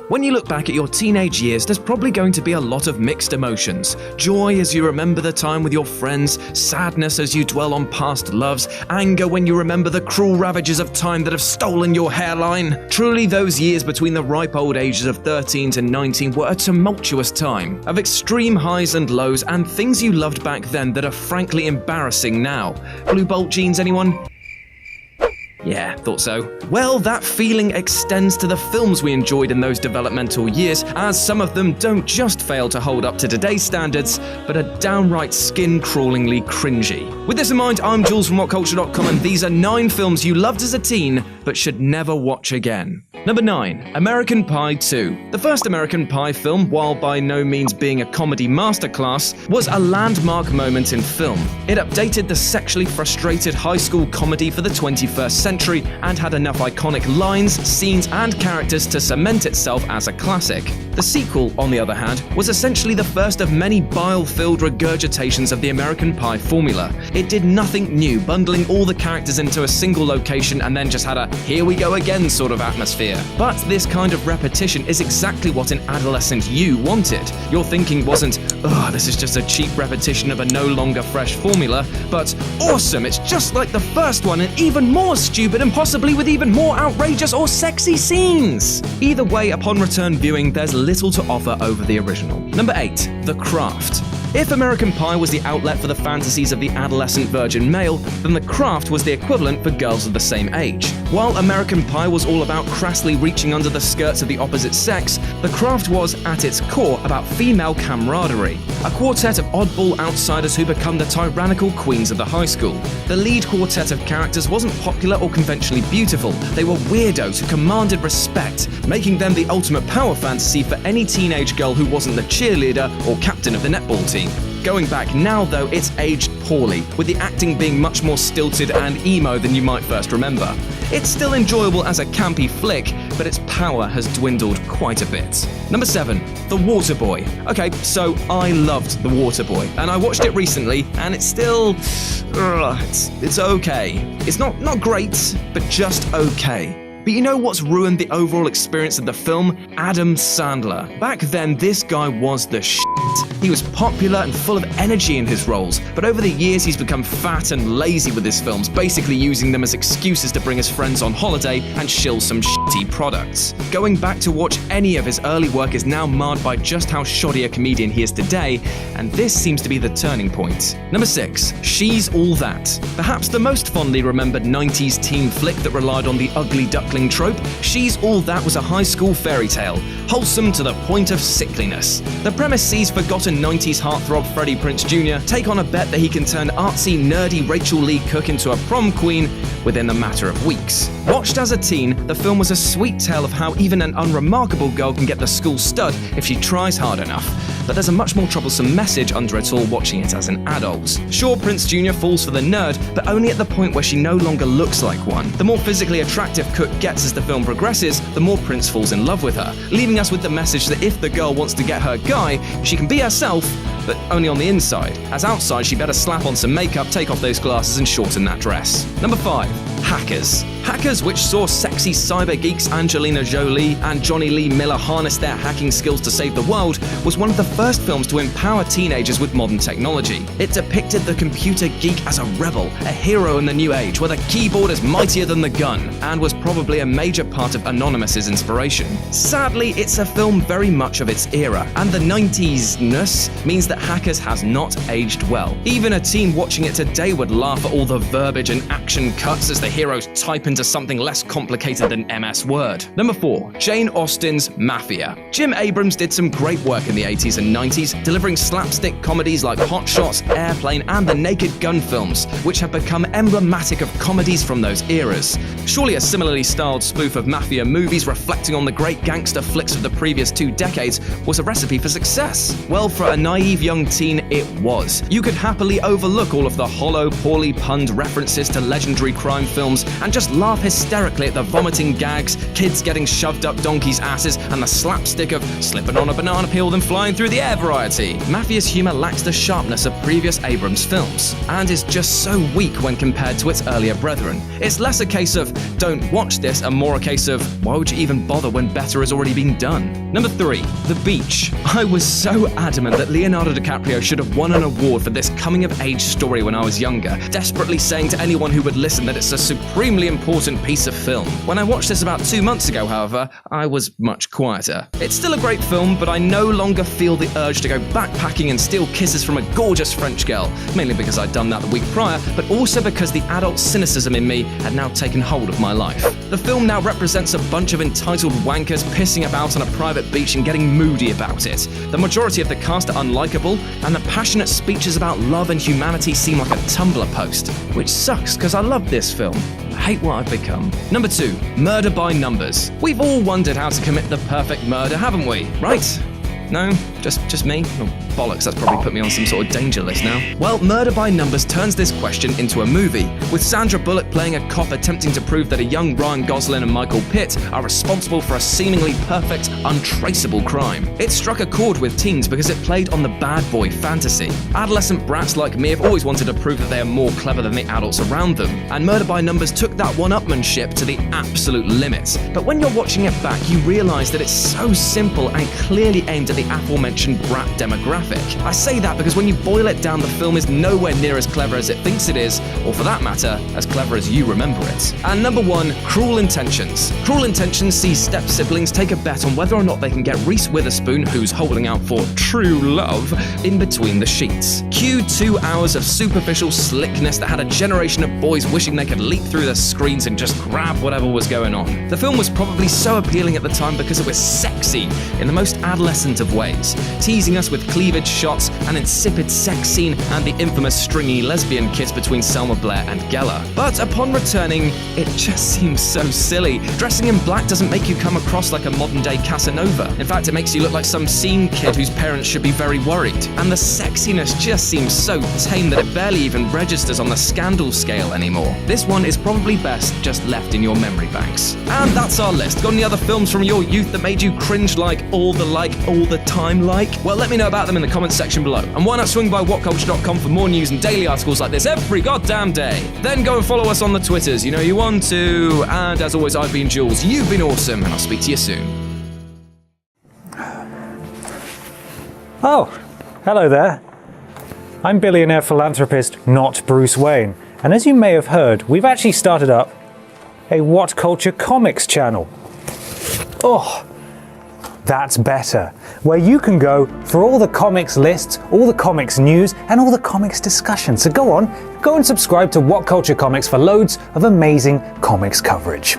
When you look back at your teenage years, there's probably going to be a lot of mixed emotions. Joy as you remember the time with your friends, sadness as you dwell on past loves, anger when you remember the cruel ravages of time that have stolen your hairline. Truly, those years between the ripe old ages of 13 to 19 were a tumultuous time of extreme highs and lows and things you loved back then that are frankly embarrassing now. Blue Bolt jeans, anyone? Yeah, thought so. Well, that feeling extends to the films we enjoyed in those developmental years, as some of them don't just fail to hold up to today's standards, but are downright skin-crawlingly cringy. With this in mind, I'm Jules from WhatCulture.com, and these are 9 films you loved as a teen, but should never watch again. Number 9. American Pie 2. The first American Pie film, while by no means being a comedy masterclass, was a landmark moment in film. It updated the sexually frustrated high school comedy for the 21st century and had enough iconic lines, scenes, and characters to cement itself as a classic. The sequel, on the other hand, was essentially the first of many bile-filled regurgitations of the American Pie formula. It did nothing new, bundling all the characters into a single location and then just had a here we go again sort of atmosphere. But this kind of repetition is exactly what an adolescent you wanted. Your thinking wasn't, this is just a cheap repetition of a no longer fresh formula, but awesome, it's just like the first one and even more stupid and possibly with even more outrageous or sexy scenes. Either way, upon return viewing, there's little to offer over the original. Number 8. The Craft. If American Pie was the outlet for the fantasies of the adolescent virgin male, then The Craft was the equivalent for girls of the same age. While American Pie was all about crassly reaching under the skirts of the opposite sex, The Craft was, at its core, about female camaraderie. A quartet of oddball outsiders who become the tyrannical queens of the high school. The lead quartet of characters wasn't popular or conventionally beautiful. They were weirdos who commanded respect, making them the ultimate power fantasy for any teenage girl who wasn't the cheerleader or captain of the netball team. Going back now though, it's aged poorly, with the acting being much more stilted and emo than you might first remember. It's still enjoyable as a campy flick, but its power has dwindled quite a bit. Number 7. The Waterboy. Okay, so I loved The Waterboy, and I watched it recently, and it's still... it's okay. It's not great, but just okay. But you know what's ruined the overall experience of the film? Adam Sandler. Back then, this guy was the shit. He was popular and full of energy in his roles, but over the years he's become fat and lazy with his films, basically using them as excuses to bring his friends on holiday and shill some shitty products. Going back to watch any of his early work is now marred by just how shoddy a comedian he is today, and this seems to be the turning point. Number 6. She's All That. Perhaps the most fondly remembered 90s teen flick that relied on the ugly duckling trope, She's All That was a high school fairy tale, wholesome to the point of sickliness. The premise sees forgotten 90s heartthrob Freddie Prinze Jr. take on a bet that he can turn artsy, nerdy Rachel Lee Cook into a prom queen within a matter of weeks. Watched as a teen, the film was a sweet tale of how even an unremarkable girl can get the school stud if she tries hard enough. But there's a much more troublesome message under it all watching it as an adult. Sure, Prinze Jr. falls for the nerd, but only at the point where she no longer looks like one. The more physically attractive Cook gets as the film progresses, the more Prince falls in love with her, leaving us with the message that if the girl wants to get her guy, she can be herself, but only on the inside. As outside, she better slap on some makeup, take off those glasses, and shorten that dress. Number 5. Hackers. Hackers, which saw sexy cyber geeks Angelina Jolie and Johnny Lee Miller harness their hacking skills to save the world, was one of the first films to empower teenagers with modern technology. It depicted the computer geek as a rebel, a hero in the new age, where the keyboard is mightier than the gun, and was probably a major part of Anonymous's inspiration. Sadly, it's a film very much of its era, and the 90s-ness means that Hackers has not aged well. Even a teen watching it today would laugh at all the verbiage and action cuts as the heroes type into something less complicated than MS Word. Number 4. Jane Austen's Mafia. Jim Abrams did some great work in the 80s and 90s, delivering slapstick comedies like Hot Shots, Airplane, and the Naked Gun films, which have become emblematic of comedies from those eras. Surely a similarly styled spoof of mafia movies reflecting on the great gangster flicks of the previous 2 decades was a recipe for success. Well, for a naive young teen, it was. You could happily overlook all of the hollow, poorly punned references to legendary crime films and just laugh hysterically at the vomiting gags, kids getting shoved up donkeys' asses, and the slapstick of slipping on a banana peel then flying through the air variety. Mafia's humor lacks the sharpness of previous Abrams films, and is just so weak when compared to its earlier brethren. It's less a case of, don't watch this, and more a case of, why would you even bother when better has already been done? Number 3. The Beach. I was so adamant that Leonardo DiCaprio should have won an award for this coming-of-age story when I was younger, desperately saying to anyone who would listen that it's a supremely important piece of film. When I watched this about 2 months ago, however, I was much quieter. It's still a great film, but I no longer feel the urge to go backpacking and steal kisses from a gorgeous French girl, mainly because I'd done that the week prior, but also because the adult cynicism in me had now taken hold of my life. The film now represents a bunch of entitled wankers pissing about on a private beach and getting moody about it. The majority of the cast are unlikable, and the passionate speeches about love and humanity seem like a Tumblr post, which sucks because I love this film. I hate what I've become. Number 2. Murder by Numbers. We've all wondered how to commit the perfect murder, haven't we? Right? No? Just me? Oh, bollocks, that's probably put me on some sort of danger list now. Well, Murder by Numbers turns this question into a movie, with Sandra Bullock playing a cop attempting to prove that a young Ryan Gosling and Michael Pitt are responsible for a seemingly perfect, untraceable crime. It struck a chord with teens because it played on the bad boy fantasy. Adolescent brats like me have always wanted to prove that they are more clever than the adults around them, and Murder by Numbers took that one-upmanship to the absolute limit. But when you're watching it back, you realise that it's so simple and clearly aimed at the aforementioned brat demographic. I say that because when you boil it down, the film is nowhere near as clever as it thinks it is, or for that matter, as clever as you remember it. And number 1, Cruel Intentions. Cruel Intentions sees step-siblings take a bet on whether or not they can get Reese Witherspoon, who's holding out for true love, in between the sheets. Cue 2 hours of superficial slickness that had a generation of boys wishing they could leap through the screens and just grab whatever was going on. The film was probably so appealing at the time because it was sexy in the most adolescent of ways, teasing us with cleavage shots, an insipid sex scene, and the infamous stringy lesbian kiss between Selma Blair and Geller. But upon returning, it just seems so silly. Dressing in black doesn't make you come across like a modern-day Casanova. In fact, it makes you look like some scene kid whose parents should be very worried. And the sexiness just seems so tame that it barely even registers on the scandal scale anymore. This one is probably best just left in your memory banks. And that's our list. Got any other films from your youth that made you cringe all the time like? Well, let me know about them in the comments section below. And why not swing by whatculture.com for more news and daily articles like this every goddamn day. Then go and follow us on the Twitters, you know you want to. And as always, I've been Jules, you've been awesome, and I'll speak to you soon. Oh, hello there. I'm billionaire philanthropist, not Bruce Wayne. And as you may have heard, we've actually started up a What Culture Comics channel. Oh, that's better. Where you can go for all the comics lists, all the comics news, and all the comics discussion. So go and subscribe to What Culture Comics for loads of amazing comics coverage.